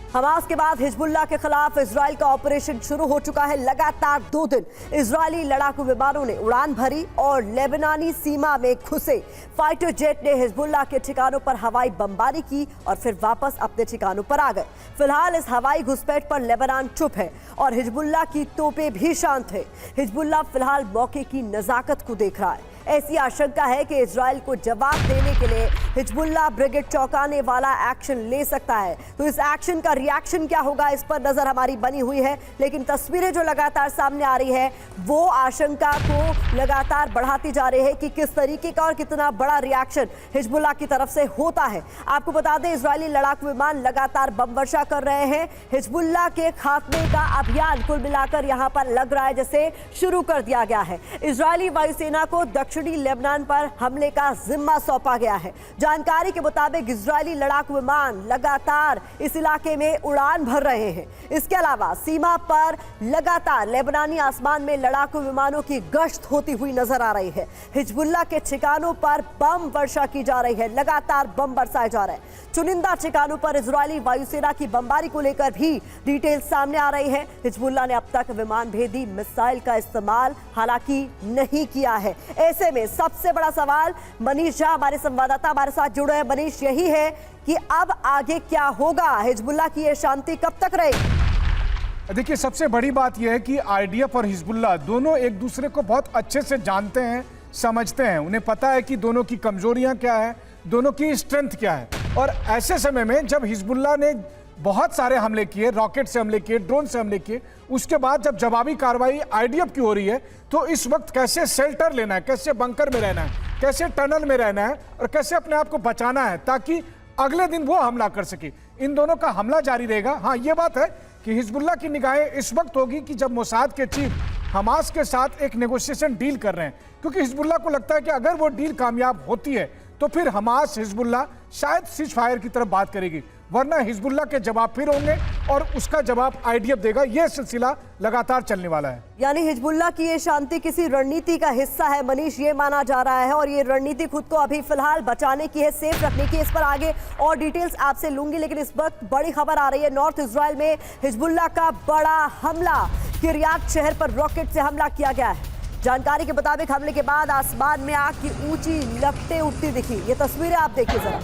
S1: हमास के बाद हिजबुल्लाह के खिलाफ इजराइल का ऑपरेशन शुरू हो चुका है। लगातार 2 दिन इजरायली लड़ाकू विमानों ने उड़ान भरी और लेबनानी सीमा में घुसे। फाइटर जेट ने हिजबुल्लाह के ठिकानों पर हवाई बमबारी की और फिर वापस अपने ठिकानों पर आ गए। फिलहाल इस हवाई घुसपैठ पर लेबनान चुप है और हिजबुल्लाह की तोपें भी शांत है। हिजबुल्लाह फिलहाल मौके की नजाकत को देख रहा है। ऐसी आशंका है कि इजराइल को जवाब देने के लिए हिजबुल्लाह ब्रिगेड चौंकाने वाला एक्शन ले सकता है। तो इस एक्शन का रिएक्शन क्या होगा, इस पर नजर हमारी बनी हुई है। लेकिन तस्वीरें जो लगातार सामने आ रही है वो आशंका को लगातार बढ़ाती जा रही है कि किस तरीके का और कितना बड़ा रिएक्शन हिजबुल्लाह की तरफ से होता है। आपको बता दें, इजरायली लड़ाकू विमान लगातार बम वर्षा कर रहे हैं। हिजबुल्लाह के खात्मे का अभियान कुल मिलाकर यहाँ पर लग रहा है जैसे शुरू कर दिया गया है। इजरायली वायुसेना को दक्षिणी लेबनान पर हमले का जिम्मा सौंपा गया है। जानकारी के मुताबिक इजरायली लड़ाकू विमान लगातार इस इलाके में उड़ान भर रहे हैं। इसके अलावा सीमा पर लगातार लेबनानी आसमान में लड़ाकू विमानों की गश्त होती हुई नजर आ रही है। हिजबुल्लाह के ठिकानों पर बम वर्षा की जा रही है, लगातार बम बरसाए जा रहे हैं। चुनिंदा ठिकानों पर इजरायली वायुसेना की बमबारी को लेकर भी डिटेल सामने आ रही है। हिजबुल्लाह ने अब तक विमान भेदी मिसाइल का इस्तेमाल हालांकि नहीं किया है। ऐसे में सबसे बड़ा सवाल, मनीष झा हमारे संवाददाता हमारे साथ जुड़े हैं। मनीष, यही है कि अब आगे क्या होगा, हिजबुल्लाह की यह शांति कब तक रहेगी?
S14: देखिए, सबसे बड़ी बात यह है कि IDF और हिजबुल्लाह दोनों एक दूसरे को बहुत अच्छे से जानते हैं, समझते हैं। उन्हें पता है कि दोनों की कमजोरियां क्या है, दोनों की स्ट्रेंथ क्या है। और ऐसे समय में जब हिजबुल्लाह ने बहुत सारे हमले किए, रॉकेट से हमले किए, ड्रोन से हमले किए, उसके बाद जब जवाबी कार्रवाई IDF की हो रही है, तो इस वक्त कैसे शेल्टर लेना है, कैसे बंकर में रहना है, कैसे टनल में रहना है और कैसे अपने आप को बचाना है ताकि अगले दिन वो हमला कर सके, इन दोनों का हमला जारी रहेगा। हाँ, ये बात है कि हिजबुल्लाह की निगाहें इस वक्त होगी कि जब मोसाद के चीफ हमास के साथ एक नेगोशिएशन डील कर रहे हैं, क्योंकि हिजबुल्लाह को लगता है कि अगर वो डील कामयाब होती है तो फिर हमास हिजबुल्लाह शायद सीज फायर की तरफ बात करेगी, वरना हिजबुल्लाह के जवाब फिर होंगे और उसका जवाब IDF देगा। यह सिलसिला लगातार चलने वाला है।
S1: यानी हिजबुल्लाह की ये शांति किसी रणनीति का हिस्सा है मनीष, ये माना जा रहा है। और ये रणनीति खुद को अभी फिलहाल बचाने की है, सेफ रखने की। इस पर आगे और डिटेल्स आपसे लूंगी, लेकिन इस वक्त बड़ी खबर आ रही है नॉर्थ इजराइल में हिजबुल्लाह का बड़ा हमला। किरियात शहर पर रॉकेट से हमला किया गया है। जानकारी के मुताबिक हमले के बाद आसमान में आग की ऊंची लपटें उठती दिखी। ये तस्वीरें आप देखिए जरा।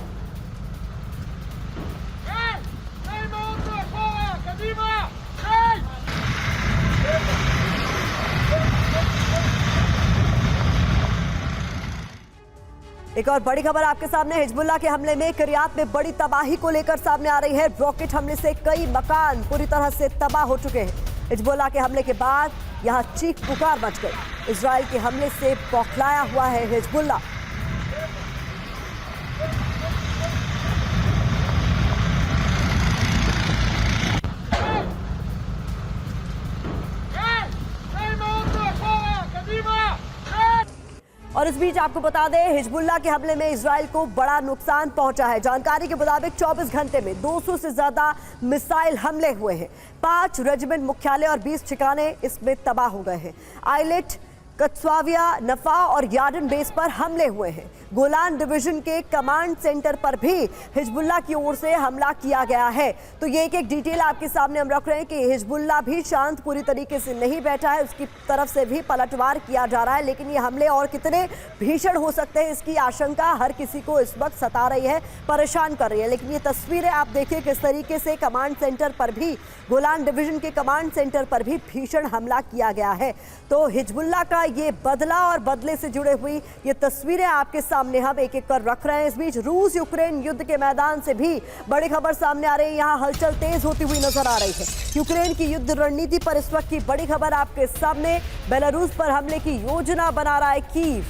S1: एक और बड़ी खबर आपके सामने, हिजबुल्लाह के हमले में किरियात में बड़ी तबाही को लेकर सामने आ रही है। रॉकेट हमले से कई मकान पूरी तरह से तबाह हो चुके हैं। हिजबुल्लाह के हमले के बाद यहां चीख पुकार मच गई। इजराइल के हमले से बौखलाया हुआ है हिजबुल्लाह। और इस बीच आपको बता दें, हिजबुल्लाह के हमले में इजराइल को बड़ा नुकसान पहुंचा है। जानकारी के मुताबिक 24 घंटे में 200 से ज्यादा मिसाइल हमले हुए हैं। 5 रेजिमेंट मुख्यालय और 20 ठिकाने इसमें तबाह हो गए हैं। आइलेट, कत्सवाविया, नफा और यार्डन बेस पर हमले हुए हैं। गोलान डिवीजन के कमांड सेंटर पर भी हिजबुल्लाह की ओर से हमला किया गया है। तो ये एक डिटेल आपके सामने हम रख रहे हैं कि हिजबुल्लाह भी शांत पूरी तरीके से नहीं बैठा है, उसकी तरफ से भी पलटवार किया जा रहा है। लेकिन ये हमले और कितने भीषण हो सकते हैं, इसकी आशंका हर किसी को इस वक्त सता रही है, परेशान कर रही है। लेकिन ये तस्वीरें आप देखिए किस तरीके से कमांड सेंटर पर भी, गोलान डिवीजन के कमांड सेंटर पर भी भीषण हमला किया गया है। तो हिजबुल्लाह का ये बदला और बदले से जुड़े हुई ये तस्वीरें आपके सामने हम एक एक कर रख रहे हैं। इस बीच रूस यूक्रेन युद्ध के मैदान से भी बड़ी खबर सामने आ रही है। यहाँ हलचल तेज होती हुई नजर आ रही है। यूक्रेन की युद्ध रणनीति पर इस वक्त की बड़ी खबर आपके सामने। बेलारूस पर हमले की योजना बना रहा है कीव।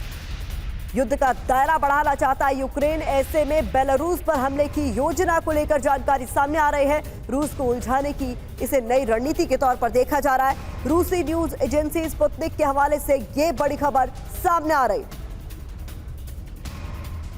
S1: युद्ध का दायरा बढ़ाना चाहता है यूक्रेन। ऐसे में बेलारूस पर हमले की योजना को लेकर जानकारी सामने आ रही है। रूस को उलझाने की इसे नई रणनीति के तौर पर देखा जा रहा है। रूसी न्यूज एजेंसी स्पुतनिक के हवाले से ये बड़ी खबर सामने आ रही है।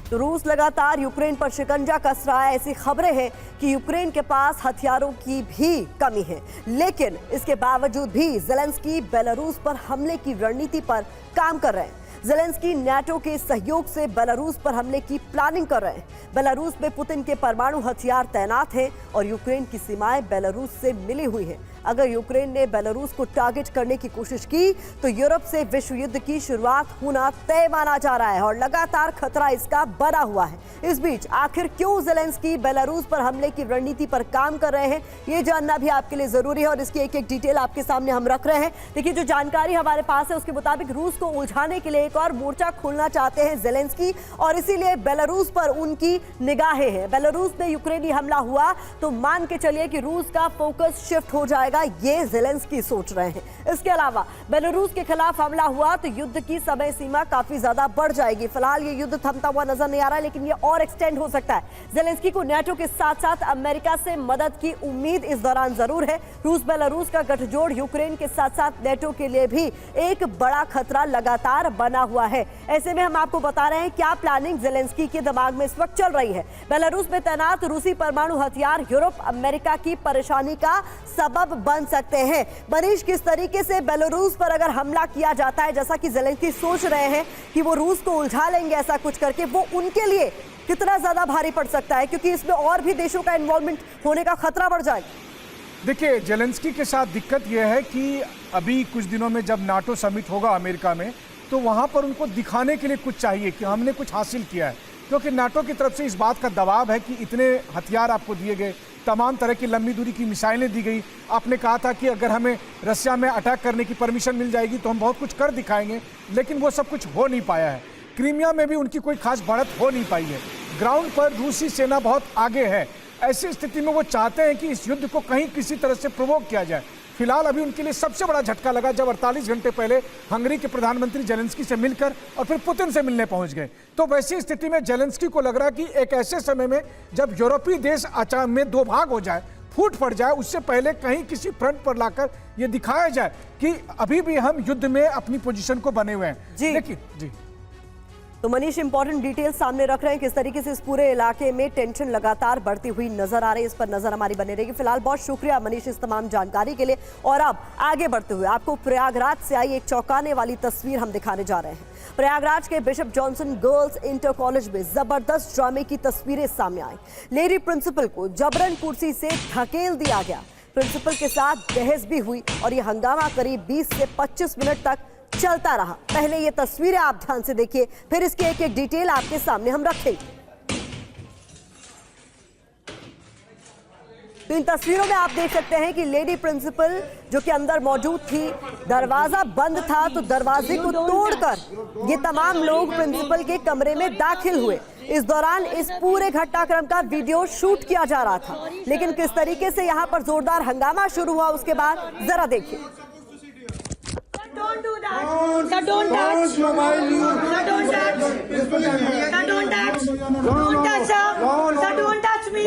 S1: तो रूस लगातार यूक्रेन पर शिकंजा कस रहा है। ऐसी खबरें हैं कि यूक्रेन के पास हथियारों की भी कमी है, लेकिन इसके बावजूद भी ज़ेलेंस्की बेलारूस पर हमले की रणनीति पर काम कर रहे हैं। ज़ेलेंस्की नाटो के सहयोग से बेलारूस पर हमले की प्लानिंग कर रहे हैं। बेलारूस में पुतिन के परमाणु हथियार तैनात हैं और यूक्रेन की सीमाएं बेलारूस से मिली हुई हैं। अगर यूक्रेन ने बेलारूस को टारगेट करने की कोशिश की तो यूरोप से विश्व युद्ध की शुरुआत होना तय माना जा रहा है और लगातार खतरा इसका बना हुआ है। इस बीच आखिर क्यों ज़ेलेंस्की बेलारूस पर हमले की रणनीति पर काम कर रहे हैं, ये जानना भी आपके लिए जरूरी है और इसकी एक एक डिटेल आपके सामने हम रख रहे हैं। देखिए, जो जानकारी हमारे पास है उसके मुताबिक रूस को उलझाने के लिए एक और मोर्चा खोलना चाहते हैं ज़ेलेंस्की और इसीलिए बेलारूस पर उनकी निगाहें हैं। बेलारूस में यूक्रेनी हमला हुआ तो मान के चलिए कि रूस का फोकस शिफ्ट हो जाएगा, ये ज़ेलेंस्की सोच रहे हैं। इसके अलावा बेलारूस के खिलाफ हमला हुआ तो युद्ध की समय सीमा काफी ज्यादा बढ़ जाएगी। फिलहाल ये युद्ध थमता हुआ नजर नहीं आ रहा है, लेकिन ये और एक्सटेंड हो सकता है। ज़ेलेंस्की को नाटो के साथ साथ अमेरिका से मदद की उम्मीद इस दौरान जरूर है। रूस बेलारूस का गठजोड़ यूक्रेन के साथ साथ नाटो के लिए भी एक बड़ा खतरा लगातार बना हुआ है। ऐसे में हम आपको बता रहे हैं क्या प्लानिंग ज़ेलेंस्की के दिमाग में इस वक्त चल रही है। बेलारूस में तैनात रूसी परमाणु हथियार यूरोप अमेरिका की परेशानी का सबब बन सकते हैं। मनीष, किस तरीके से बेलारूस पर अगर हमला किया जाता है, जैसा कि ज़ेलेंस्की सोच रहे हैं कि वो रूस को उलझा लेंगे ऐसा कुछ करके, वो उनके लिए कितना ज्यादा भारी पड़ सकता है, क्योंकि इसमें और भी देशों का इन्वॉल्वमेंट होने का खतरा बढ़ जाएगा।
S14: देखिए, ज़ेलेंस्की के साथ दिक्कत यह है कि अभी कुछ दिनों में जब नाटो समिट होगा अमेरिका में, तो वहां पर उनको दिखाने के लिए कुछ चाहिए कि हमने कुछ हासिल किया है, क्योंकि नाटो की तरफ से इस बात का दबाव है कि इतने हथियार आपको दिए गए, तमाम तरह की लंबी दूरी की मिसाइलें दी गई। आपने कहा था कि अगर हमें रशिया में अटैक करने की परमिशन मिल जाएगी तो हम बहुत कुछ कर दिखाएंगे, लेकिन वो सब कुछ हो नहीं पाया है। क्रीमिया में भी उनकी कोई खास बढ़त हो नहीं पाई है। ग्राउंड पर रूसी सेना बहुत आगे है। ऐसी स्थिति में वो चाहते हैं कि इस युद्ध को कहीं किसी तरह से प्रोवोक किया जाए। फिलहाल अभी उनके लिए सबसे बड़ा झटका लगा जब 48 घंटे पहले हंगरी के प्रधानमंत्री ज़ेलेंस्की से मिलकर और फिर पुतिन से मिलने पहुंच गए। तो वैसी स्थिति में ज़ेलेंस्की को लग रहा है कि एक ऐसे समय में जब यूरोपीय देश अचानक में दो भाग हो जाए, फूट पड़ जाए, उससे पहले कहीं किसी फ्रंट पर लाकर ये दिखाया जाए कि अभी भी हम युद्ध में अपनी पोजीशन को बने हुए हैं। जी
S1: तो मनीष, इंपॉर्टेंट डिटेल सामने रख रहे हैं किस तरीके से इस पूरे इलाके में टेंशन लगातार बढ़ती हुई नजर आ रही है। इस पर नजर हमारी बनी रहेगी। फिलहाल बहुत शुक्रिया मनीष इस तमाम जानकारी के लिए। और अब आगे बढ़ते हुए आपको प्रयागराज से आई एक चौंकाने वाली तस्वीर हम दिखाने जा रहे हैं। प्रयागराज के bishop Johnson girls inter college में जबरदस्त ड्रामे की तस्वीरें सामने आई। लेडी प्रिंसिपल को जबरन कुर्सी से धकेल दिया गया। प्रिंसिपल के साथ बहस भी हुई और ये हंगामा करीब 20 से 25 मिनट तक चलता रहा। पहले ये तस्वीरें आप ध्यान से देखिए, फिर इसकी एक एक डिटेल आपके सामने हम रखेंगे। तो इन तस्वीरों में आप देख सकते हैं कि लेडी प्रिंसिपल जो कि अंदर मौजूद थी, दरवाजा बंद था तो दरवाजे को तोड़कर ये तमाम लोग प्रिंसिपल के कमरे में दाखिल हुए। इस दौरान इस पूरे घटनाक्रम का वीडियो शूट किया जा रहा था, लेकिन किस तरीके से यहाँ पर जोरदार हंगामा शुरू हुआ उसके बाद जरा देखिए।
S15: Don't do that. Sir, don't touch. Sir, don't touch. Sir, don't touch. Don't touch, sir. Sir, don't touch me.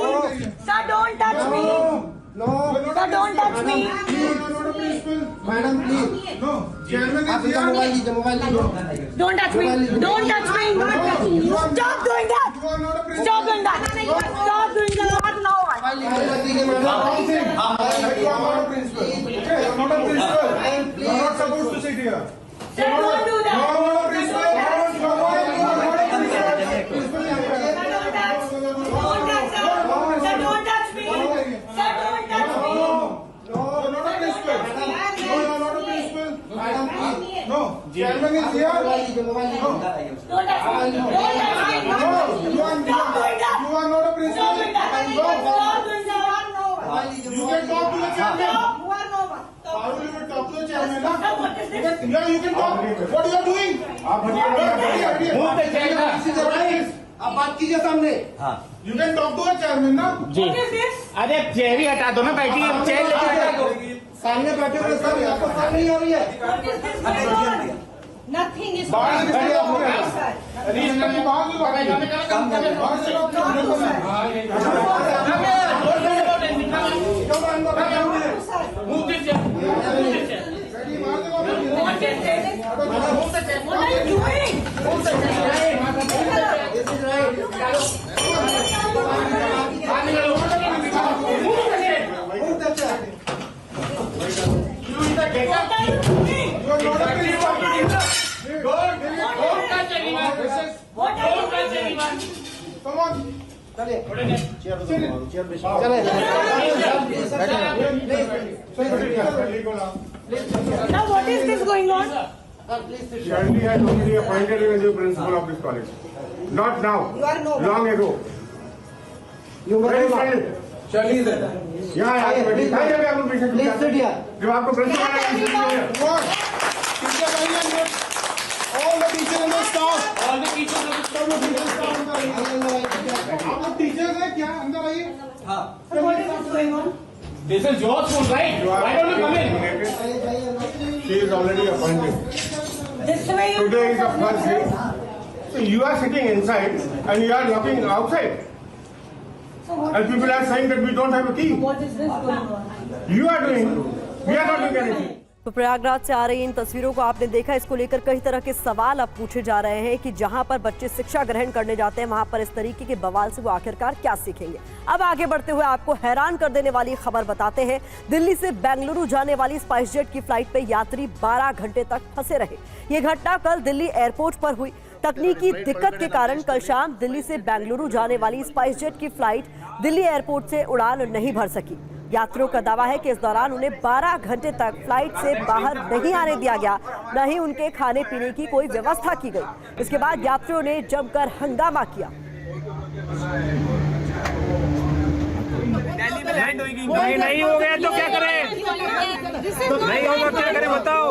S15: Sir, don't touch me. Sir, don't touch me.
S2: Madam please no chairman mobile लीजिए
S15: Don't touch me. Don't touch me. Stop doing that. Stop doing that. Stop doing that. Not now. Sir, don't do that.
S2: Chairman is here.
S15: Don't touch me. Don't touch me.
S2: You are not a principal.
S15: Stop doing that. Stop doing that.
S2: You can talk to the chairman.
S15: You are no one.
S2: How will you talk to the chairman?
S15: What is this?
S2: Yeah, you can talk. What you are doing? आप बात कीजिए सामने. You can talk to the chairman ना.
S15: What is this?
S3: अरे chair ही हटा दो ना बैठी चेयर लेके हटा दो
S2: सामने बैठे हुए सर आपको सामने नहीं आ रही है.
S15: What is this going on? Nothing is
S2: बाहर
S15: going
S2: खड़े आप लोग.
S15: on.
S2: अरे इसका भी बाहर भी बाहर से लोग
S15: What is this? What are you doing? Now what is this going on?
S2: Shanti has already appointed you as the principal of this college. Not now.
S15: You are no one.
S2: Long ago. You were Shirley is there. Yeah. Please sit here. जब आपको principal all the teachers and the staff.
S3: All the teachers and the staff.
S2: आप लोग teachers हैं क्या अंदर आइए.
S15: So what is this going on?
S3: This is your school, right? Why don't you come in?
S2: She is already appointed.
S15: This way you
S2: Today is the first day. So you are sitting inside and you are knocking outside. And people are saying that we don't have a key.
S15: What is this going on?
S2: You are doing. We are not doing anything.
S1: तो प्रयागराज से आ रही इन तस्वीरों को आपने देखा. इसको लेकर कई तरह के सवाल अब पूछे जा रहे हैं कि जहां पर बच्चे शिक्षा ग्रहण करने जाते हैं वहां पर इस तरीके के बवाल से वो आखिरकार क्या सीखेंगे. अब आगे बढ़ते हुए आपको हैरान कर देने वाली खबर बताते हैं. दिल्ली से बेंगलुरु जाने वाली स्पाइसजेट की फ्लाइट पे यात्री 12 घंटे तक फंसे रहे. ये घटना कल दिल्ली एयरपोर्ट पर हुई. तकनीकी दिक्कत के कारण कल शाम दिल्ली से बेंगलुरु जाने वाली स्पाइसजेट की फ्लाइट दिल्ली एयरपोर्ट से उड़ान नहीं भर सकी. यात्रियों का दावा है कि इस दौरान उन्हें 12 घंटे तक फ्लाइट से बाहर नहीं आने दिया गया, न ही उनके खाने पीने की कोई व्यवस्था की गई. इसके बाद यात्रियों ने जमकर हंगामा किया.
S3: नहीं हो गया तो क्या करें? नहीं होगा क्या करें बताओ.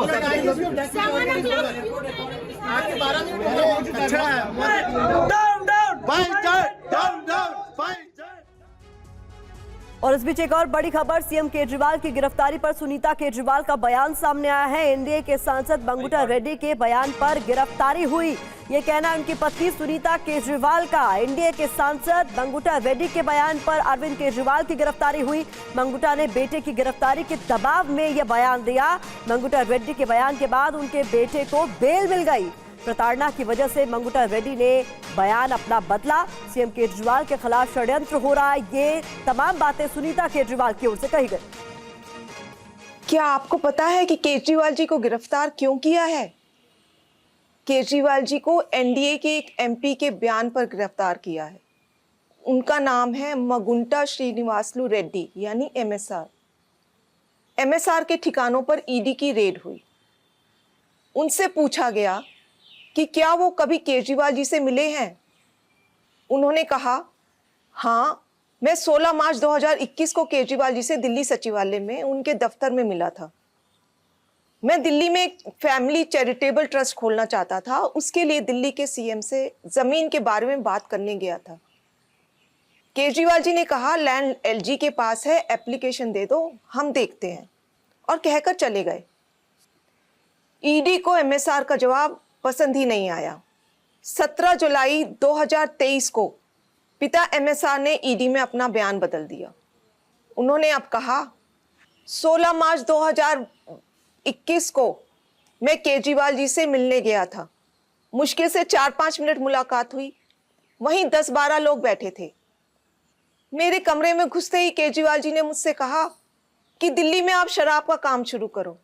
S1: और इस बीच एक और बड़ी खबर. सीएम केजरीवाल की गिरफ्तारी पर सुनीता केजरीवाल का बयान सामने आया है. एनडीए के सांसद मंगुटा रेड्डी के बयान पर गिरफ्तारी हुई, ये कहना उनकी पत्नी सुनीता केजरीवाल का. एनडीए के सांसद मंगुटा रेड्डी के बयान पर अरविंद केजरीवाल की गिरफ्तारी हुई. मंगुटा ने बेटे की गिरफ्तारी के दबाव में यह बयान दिया. मंगुटा रेड्डी के बयान के बाद उनके बेटे को बेल मिल गई. प्रताड़ना की वजह से मंगुटा रेड्डी ने बयान अपना बदला. सीएम केजरीवाल के खिलाफ षड्यंत्र हो रहा है, ये तमाम बातें सुनीता केजरीवाल की ओर से कही गई.
S16: क्या आपको पता है कि केजरीवाल जी को गिरफ्तार क्यों किया है? केजरीवाल जी को एनडीए के एक एमपी के बयान पर गिरफ्तार किया है. उनका नाम है मगुंटा श्रीनिवासलू रेड्डी यानी एमएसआर. एमएसआर के ठिकानों पर ईडी की रेड हुई. उनसे पूछा गया कि क्या वो कभी केजरीवाल जी से मिले हैं. उन्होंने कहा, हाँ, मैं 16 मार्च 2021 को केजरीवाल जी से दिल्ली सचिवालय में उनके दफ्तर में मिला था. मैं दिल्ली में एक फैमिली चैरिटेबल ट्रस्ट खोलना चाहता था. उसके लिए दिल्ली के सीएम से जमीन के बारे में बात करने गया था. केजरीवाल जी ने कहा, लैंड एलजी के पास है, एप्लीकेशन दे दो, हम देखते हैं, और कहकर चले गए. ईडी को एमएसआर का जवाब पसंद ही नहीं आया. 17 जुलाई 2023 को पिता एमएसआर ने ईडी में अपना बयान बदल दिया. उन्होंने अब कहा 16 मार्च 2021 को मैं केजरीवाल जी से मिलने गया था। मुश्किल से 4-5 मिनट मुलाकात हुई। वहीं 10-12 लोग बैठे थे। मेरे कमरे में घुसते ही केजरीवाल जी ने मुझसे कहा कि दिल्ली में आप शराब का काम शुरू करो,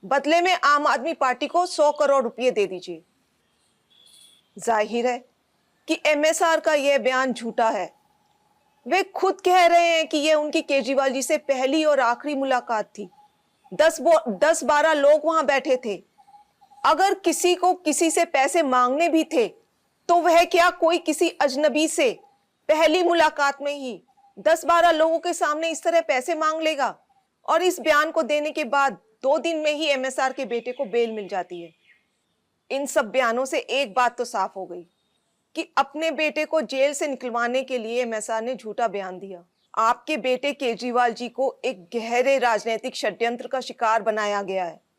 S16: बदले में आम आदमी पार्टी को 100 करोड़ रुपए दे दीजिए। जाहिर है कि MSR का यह बयान झूठा है। वे खुद कह रहे हैं कि यह उनकी केजरीवाल जी से पहली और आखिरी मुलाकात थी। 10-12 लोग वहां बैठे थे। अगर किसी को किसी से पैसे मांगने भी थे तो वह क्या कोई किसी अजनबी से पहली मुलाकात में ही 10-12 लोगों के सामने इस तरह पैसे मांग लेगा? और इस बयान को देने के बाद 2 दिन में ही MSR के बेटे को बेल मिल जाती है। इन सब बयानों से एक बात तो साफ हो गई कि अपने बेटे को जेल से निकलवाने के लिए MSR ने झूठा बयान दिया। आपके बेटे केजरीवाल जी को एक गहरे राजनीतिक षड्यंत्र का शिकार बनाया गया है।